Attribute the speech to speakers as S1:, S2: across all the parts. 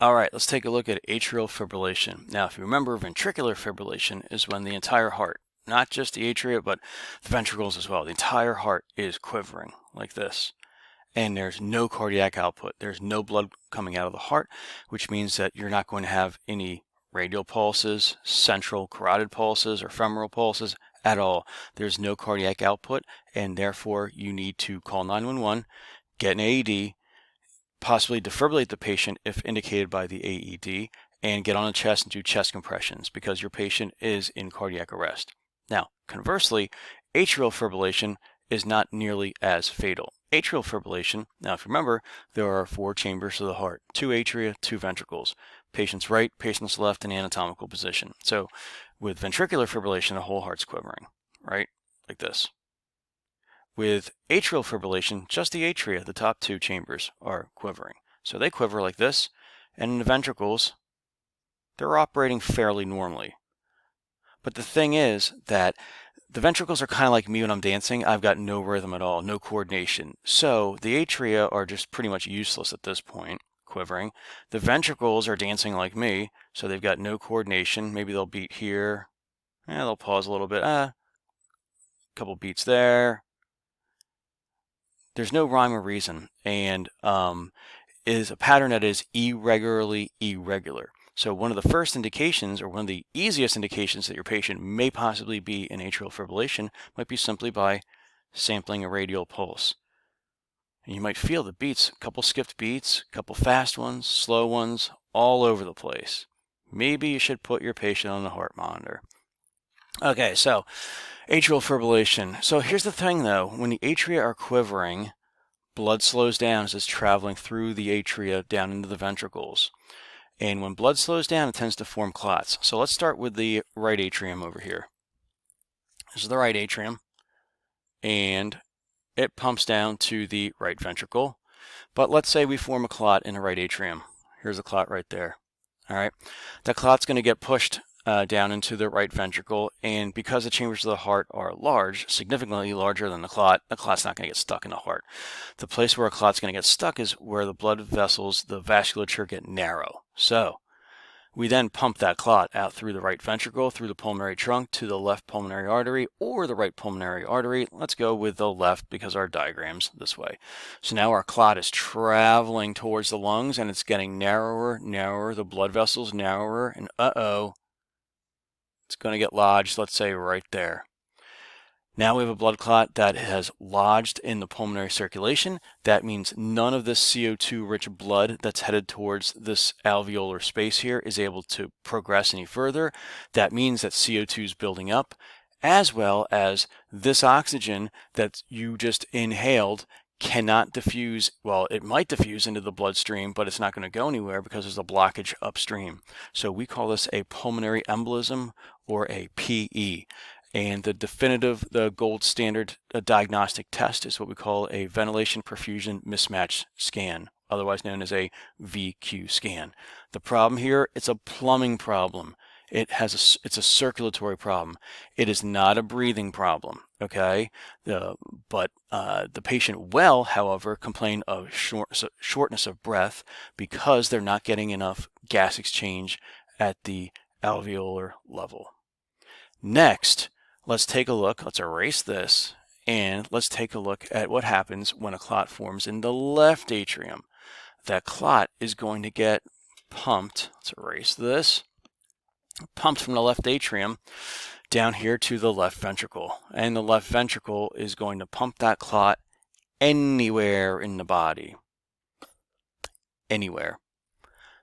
S1: All right, let's take a look at atrial fibrillation. Now, if you remember, ventricular fibrillation is when the entire heart, not just the atria, but the ventricles as well, the entire heart is quivering like this. And there's no cardiac output. There's no blood coming out of the heart, which means that you're not going to have any radial pulses, central carotid pulses, or femoral pulses at all. There's no cardiac output, and therefore you need to call 911, get an AED, possibly defibrillate the patient if indicated by the AED, and get on the chest and do chest compressions because your patient is in cardiac arrest. Now, conversely, atrial fibrillation is not nearly as fatal. Atrial fibrillation, now if you remember, there are 4 chambers of the heart, 2 atria, 2 ventricles, patient's right, patient's left in anatomical position. So with ventricular fibrillation, the whole heart's quivering, right? Like this. With atrial fibrillation, just the atria, the top 2 chambers, are quivering. So they quiver like this, and in the ventricles, they're operating fairly normally. But the thing is that the ventricles are kind of like me when I'm dancing. I've got no rhythm at all, no coordination. So the atria are just pretty much useless at this point, quivering. The ventricles are dancing like me, so they've got no coordination. Maybe they'll beat here. They'll pause a little bit. Couple beats there. There's no rhyme or reason, and is a pattern that is irregularly irregular. So one of the first indications, or one of the easiest indications that your patient may possibly be in atrial fibrillation might be simply by sampling a radial pulse. And you might feel the beats, a couple skipped beats, a couple fast ones, slow ones, all over the place. Maybe you should put your patient on a heart monitor. Okay, so atrial fibrillation. So here's the thing though, when the atria are quivering, blood slows down as it's traveling through the atria down into the ventricles. And when blood slows down, it tends to form clots. So let's start with the right atrium over here. This is the right atrium, and it pumps down to the right ventricle. But let's say we form a clot in the right atrium. Here's a clot right there. All right, that clot's going to get pushed down into the right ventricle, and because the chambers of the heart are large, significantly larger than the clot's not going to get stuck in the heart. The place where a clot's going to get stuck is where the blood vessels, the vasculature, get narrow. So we then pump that clot out through the right ventricle, through the pulmonary trunk, to the left pulmonary artery or the right pulmonary artery. Let's go with the left because our diagram's this way. So now our clot is traveling towards the lungs and it's getting narrower, narrower, the blood vessels narrower, and it's going to get lodged, let's say, right there. Now we have a blood clot that has lodged in the pulmonary circulation. That means none of this CO2-rich blood that's headed towards this alveolar space here is able to progress any further. That means that CO2 is building up, as well as this oxygen that you just inhaled cannot diffuse. Well, it might diffuse into the bloodstream, but it's not going to go anywhere because there's a blockage upstream. So we call this a pulmonary embolism, or a PE. And the gold standard diagnostic test is what we call a ventilation perfusion mismatch scan, otherwise known as a VQ scan. The problem here, it's a plumbing problem. It's a circulatory problem. It is not a breathing problem, okay? But the patient will, however, complain of shortness of breath because they're not getting enough gas exchange at the alveolar level. Next, let's take a look. Let's erase this, and let's take a look at what happens when a clot forms in the left atrium. That clot is going to get pumped. Let's erase this. Pumped from the left atrium down here to the left ventricle. And the left ventricle is going to pump that clot anywhere in the body. Anywhere.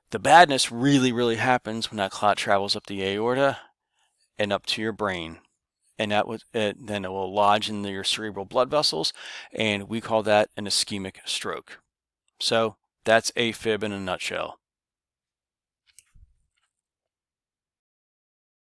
S1: The badness really, really happens when that clot travels up the aorta and up to your brain. And then it will lodge in your cerebral blood vessels, and we call that an ischemic stroke. So that's AFib in a nutshell.